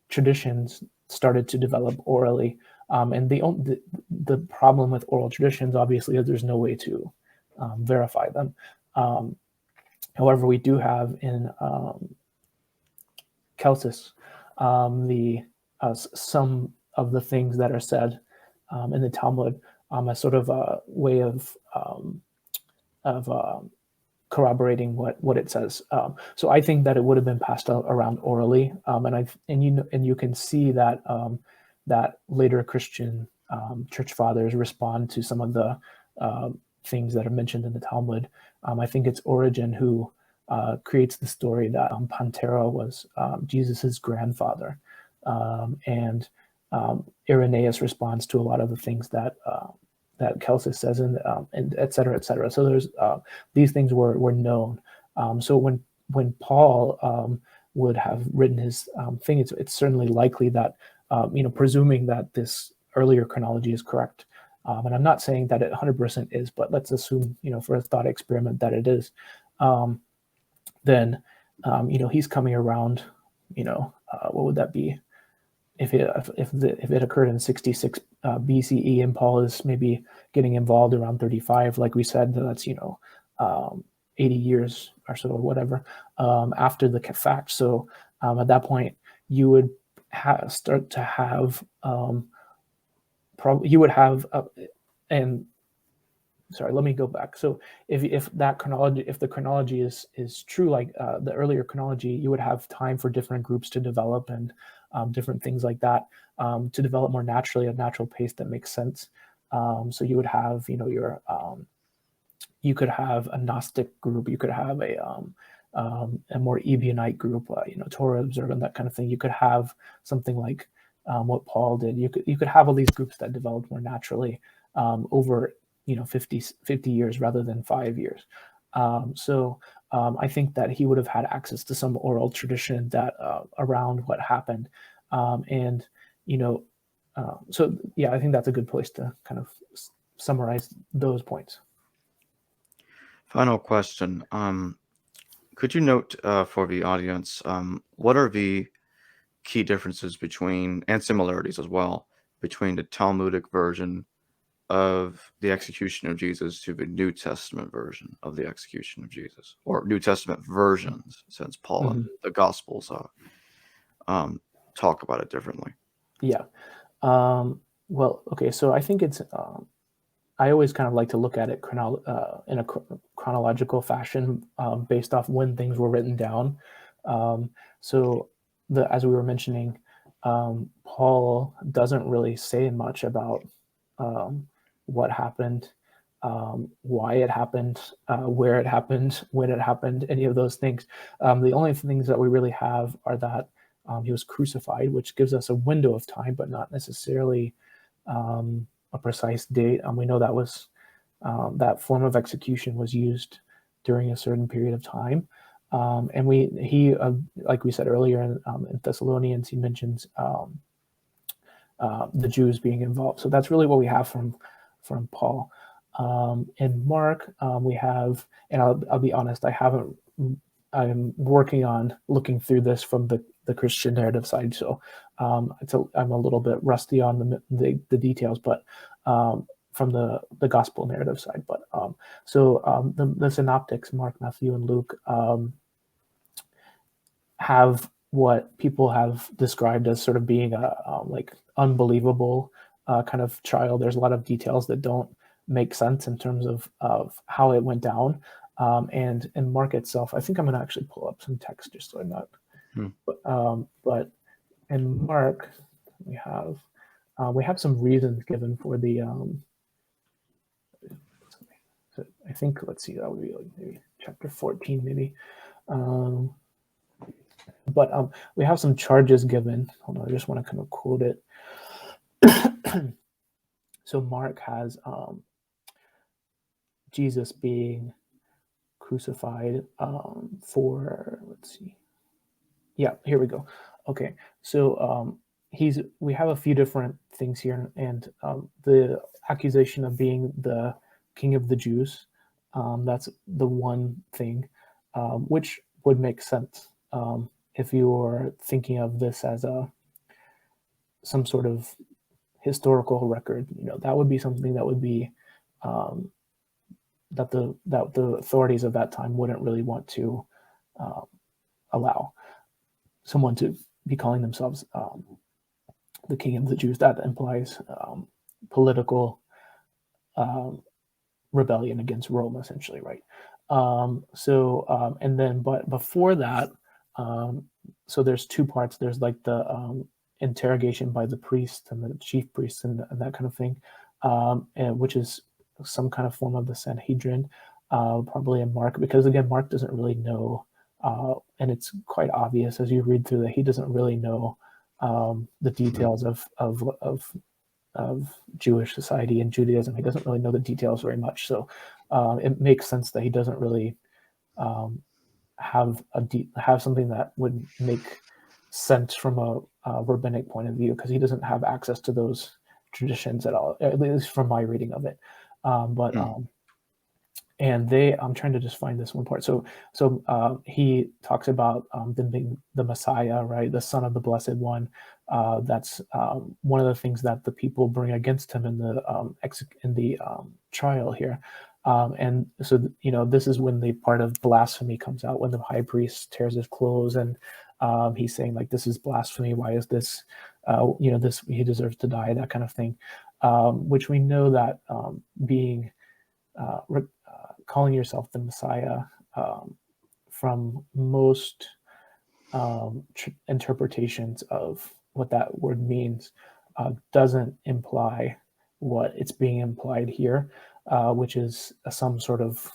traditions started to develop orally, and the problem with oral traditions, obviously, is there's no way to verify them. However, we do have in Celsus the some of the things that are said in the Talmud as sort of a way of corroborating what it says. So I think that it would have been passed around orally, and you can see that that later Christian church fathers respond to some of the things that are mentioned in the Talmud. I think it's Origen who creates the story that Pantera was Jesus's grandfather, and Irenaeus responds to a lot of the things that that Celsus says, and et cetera, et cetera. So there's these things were known. So when Paul would have written his thing, it's certainly likely that presuming that this earlier chronology is correct, and I'm not saying that it 100% is, but let's assume for a thought experiment that it is. Then he's coming around. What would that be? If it occurred in 66 BCE and Paul is maybe getting involved around 35, like we said, that's 80 years or so, or whatever, after the fact. So at that point, you would start to have and sorry, let me go back. So if the chronology is true, like the earlier chronology, you would have time for different groups to develop and different things like that to develop more naturally at a natural pace that makes sense. So you would have you could have a Gnostic group, you could have a more Ebionite group, Torah observant, that kind of thing. You could have something like what Paul did. You could have all these groups that developed more naturally over 50 years rather than 5 years. I think that he would have had access to some oral tradition that around what happened, I think that's a good place to kind of summarize those points. Final question. Could you note for the audience what are the key differences between, and similarities as well, between the Talmudic version of the execution of Jesus to the New Testament version of the execution of Jesus, or New Testament versions, since Paul and the Gospels talk about it differently? Yeah. Well, okay. So I think it's. I always kind of like to look at it in a chronological fashion based off when things were written down. As we were mentioning, Paul doesn't really say much about what happened, why it happened, where it happened, when it happened, any of those things. The only things that we really have are that he was crucified, which gives us a window of time, but not necessarily a precise date. We know that was that form of execution was used during a certain period of time. And like we said earlier in Thessalonians, he mentions the Jews being involved. So that's really what we have from Paul. In Mark, we have, and I'll be honest, I'm working on looking through this from the Christian narrative side. So I'm a little bit rusty on the details, but from the gospel narrative side. But the synoptics, Mark, Matthew, and Luke, have what people have described as sort of being a like unbelievable kind of trial. There's a lot of details that don't make sense in terms of how it went down. And in Mark itself, I think I'm going to actually pull up some text just so I'm not. But in Mark, we have some reasons given for the I think, let's see, that would be like maybe chapter 14, maybe. But we have some charges given. Hold on, I just want to kind of quote it. So Mark has Jesus being crucified for, let's see. Yeah, here we go. Okay, so we have a few different things here, and the accusation of being the king of the Jews, that's the one thing, which would make sense if you were thinking of this as some sort of historical record. That would be something that would be um, that the authorities of that time wouldn't really want to allow someone to be calling themselves the king of the Jews. That implies political rebellion against Rome, essentially, right? And then, but before that, so there's two parts. There's like the interrogation by the priest and the chief priests and that kind of thing, and which is some kind of form of the Sanhedrin, probably in Mark, because again, Mark doesn't really know, and it's quite obvious as you read through that he doesn't really know the details of Jewish society and Judaism. He doesn't really know the details very much, so it makes sense that he doesn't really have something that would make sense from a rabbinic point of view, because he doesn't have access to those traditions at all, at least from my reading of it. And I'm trying to just find this one part. So he talks about them being the Messiah, right, the Son of the Blessed One. That's one of the things that the people bring against him in the trial here. And so this is when the part of blasphemy comes out, when the high priest tears his clothes and he's saying, like, this is blasphemy. Why is this? This, he deserves to die. That kind of thing. Which we know that being calling yourself the Messiah, from most interpretations of what that word means, doesn't imply what it's being implied here, which is some sort of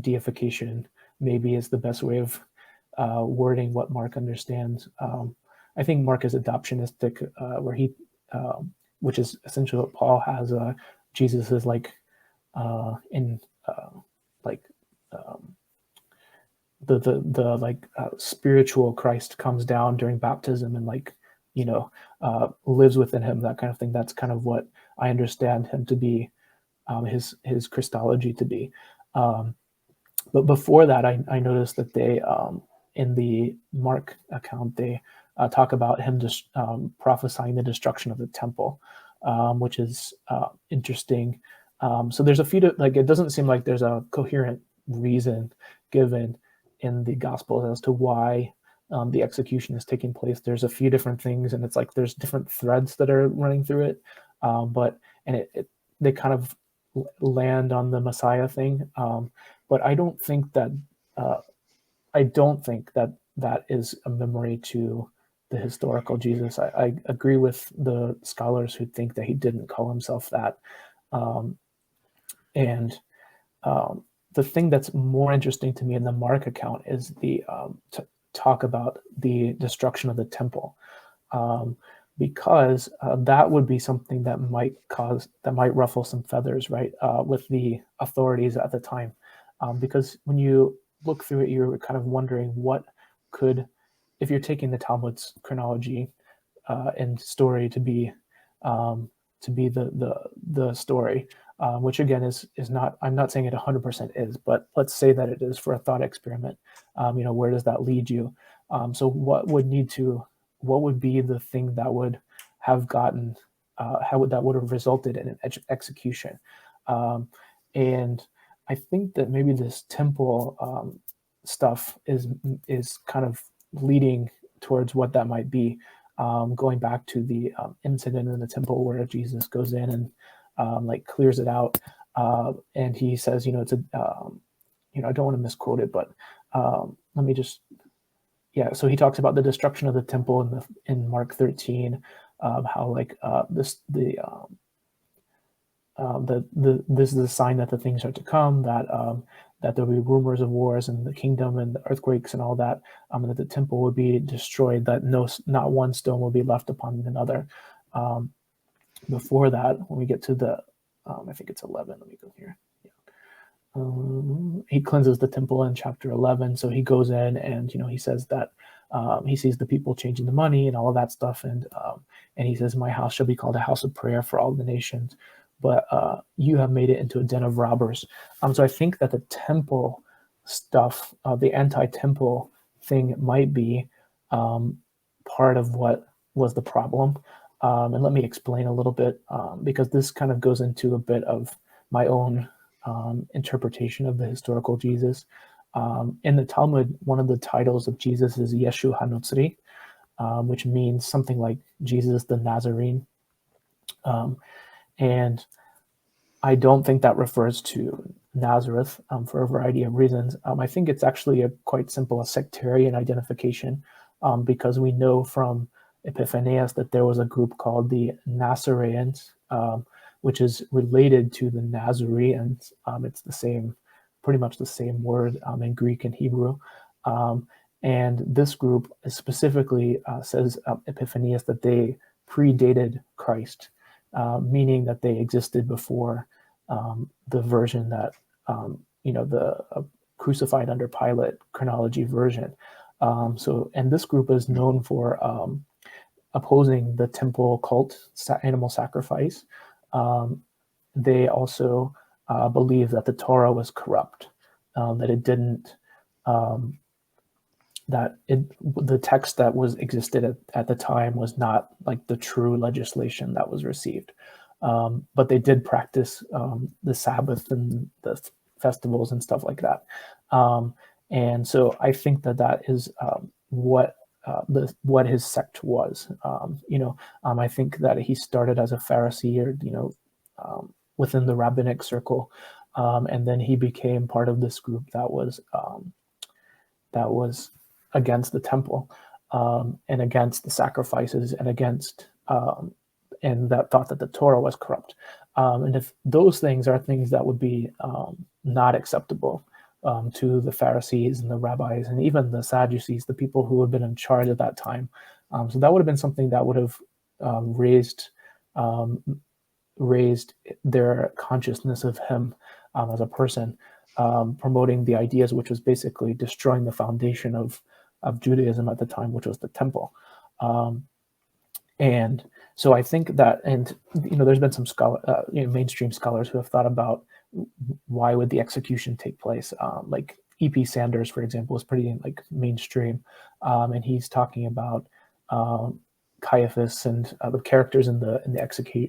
deification, maybe is the best way of wording what Mark understands. I think Mark is adoptionistic, where which is essentially what Paul has. Jesus is like in like the like spiritual Christ comes down during baptism and lives within him, that kind of thing. That's kind of what I understand him to be, his Christology to be. But before that, I noticed that they in the Mark account they talk about him just prophesying the destruction of the temple, which is interesting. So there's a few, it doesn't seem like there's a coherent reason given in the Gospels as to why the execution is taking place. There's a few different things, and it's like there's different threads that are running through it. They kind of land on the Messiah thing. But I don't think that that is a memory to the historical Jesus. I agree with the scholars who think that he didn't call himself that. The thing that's more interesting to me in the Mark account is the talk about the destruction of the temple, because that would be something that might ruffle some feathers, right, with the authorities at the time, because when you look through it, you're kind of wondering what could, if you're taking the Talmud's chronology and story to be the story, which again is not, I'm not saying it 100% is, but let's say that it is for a thought experiment. Where does that lead you? So what would be the thing that would have gotten, that would have resulted in an execution? And I think that maybe this temple stuff is kind of leading towards what that might be, going back to the incident in the temple where Jesus goes in and clears it out, and he says, it's a, I don't want to misquote it, but let me just, so he talks about the destruction of the temple in Mark 13, how this is a sign that the things are to come, that there'll be rumors of wars and the kingdom and the earthquakes and all that, and that the temple will be destroyed, that not one stone will be left upon another. Before that, when we get to the, I think it's 11. Let me go here. He cleanses the temple in chapter 11. So he goes in and, he says that he sees the people changing the money and all of that stuff. And he says, my house shall be called a house of prayer for all the nations, but you have made it into a den of robbers. So I think that the temple stuff, the anti-temple thing might be part of what was the problem. And let me explain a little bit, because this kind of goes into a bit of my own interpretation of the historical Jesus. In the Talmud, one of the titles of Jesus is Yeshu HaNotzri, which means something like Jesus the Nazarene. And I don't think that refers to Nazareth for a variety of reasons. I think it's actually quite simple, a sectarian identification, because we know from Epiphanius that there was a group called the Nazareans, which is related to the Nazareans. It's pretty much the same word in Greek and Hebrew. And this group specifically says Epiphanius that they predated Christ, meaning that they existed before the version that, the crucified under Pilate chronology version. And this group is known for opposing the temple cult, animal sacrifice. They also believe that the Torah was corrupt, that it didn't, the text that existed at the time was not like the true legislation that was received. But they did practice the Sabbath and the festivals and stuff like that. And so I think that is what his sect was. I think that he started as a Pharisee, or within the rabbinic circle, and then he became part of this group that was against the temple, and against the sacrifices, and against and that thought that the Torah was corrupt. And if those things are things that would be not acceptable to the Pharisees and the rabbis and even the Sadducees, the people who had been in charge at that time. So that would have been something that would have raised their consciousness of him as a person, promoting the ideas, which was basically destroying the foundation of Judaism at the time, which was the temple. And so I think that, and there's been some mainstream scholars who have thought about why would the execution take place. Like E.P. Sanders, for example, is pretty mainstream, and he's talking about Caiaphas and the characters in the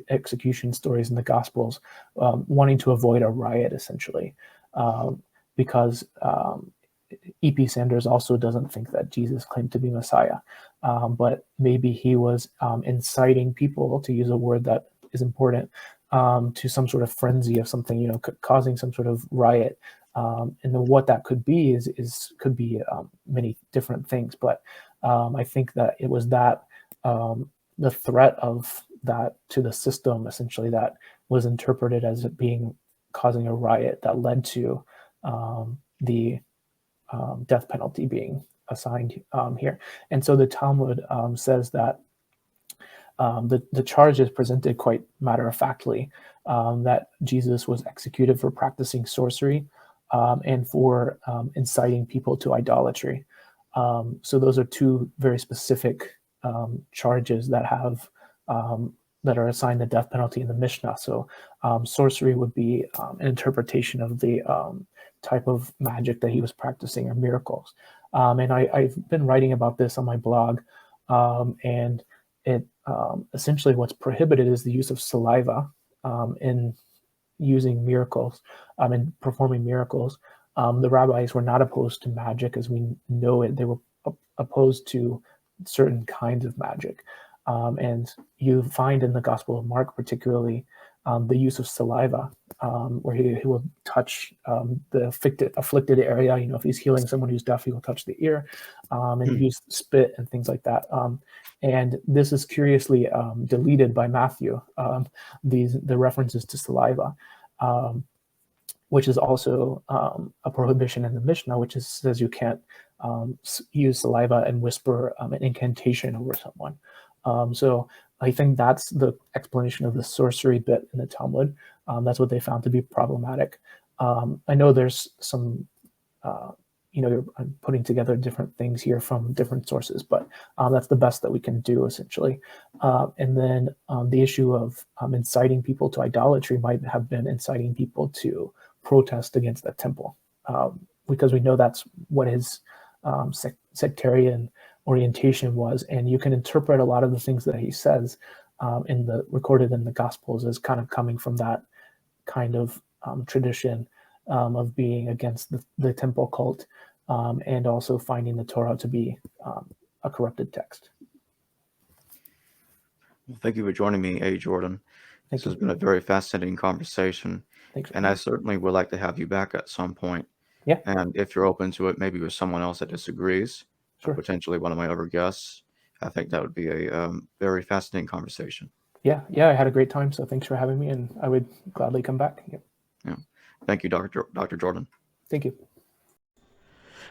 execution stories in the Gospels wanting to avoid a riot, essentially, because E.P. Sanders also doesn't think that Jesus claimed to be Messiah, but maybe he was inciting people, to use a word that is important, to some sort of frenzy of something, causing some sort of riot. And then what that could be could be many different things. But I think that it was that the threat of that to the system, essentially, that was interpreted as it being causing a riot that led to the death penalty being assigned here. And so the Talmud says that the charge is presented quite matter-of-factly, that Jesus was executed for practicing sorcery and for inciting people to idolatry. So those are two very specific charges that are assigned the death penalty in the Mishnah. So sorcery would be an interpretation of the type of magic that he was practicing, or miracles. And I've been writing about this on my blog, and it essentially what's prohibited is the use of saliva in using miracles and performing miracles. The rabbis were not opposed to magic as we know it. They were opposed to certain kinds of magic. And you find in the Gospel of Mark, particularly, the use of saliva where he will touch the afflicted area. If he's healing someone who's deaf, he will touch the ear and use spit and things like that. And this is curiously deleted by Matthew, the references to saliva, which is also a prohibition in the Mishnah, which says you can't use saliva and whisper an incantation over someone. So I think that's the explanation of the sorcery bit in the Talmud. That's what they found to be problematic. I know there's some, I'm putting together different things here from different sources, but that's the best that we can do, essentially. And then the issue of inciting people to idolatry might have been inciting people to protest against the temple, because we know that's what his sectarian orientation was, and you can interpret a lot of the things that he says recorded in the Gospels as kind of coming from that kind of tradition of being against the temple cult, and also finding the Torah to be a corrupted text. Well, thank you for joining me, A. Jordan. This has been a very fascinating conversation. Thanks. And I certainly would like to have you back at some point. Yeah. And if you're open to it, maybe with someone else that disagrees, Sure. potentially one of my other guests, I think that would be a very fascinating conversation. Yeah, I had a great time. So thanks for having me, and I would gladly come back. Yeah. Thank you, Dr. Jordan. Thank you.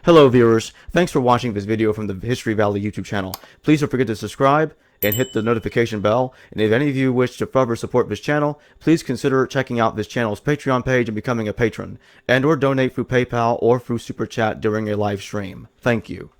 Hello, viewers. Thanks for watching this video from the History Valley YouTube channel. Please don't forget to subscribe and hit the notification bell. And if any of you wish to further support this channel, please consider checking out this channel's Patreon page and becoming a patron, and or donate through PayPal or through Super Chat during a live stream. Thank you.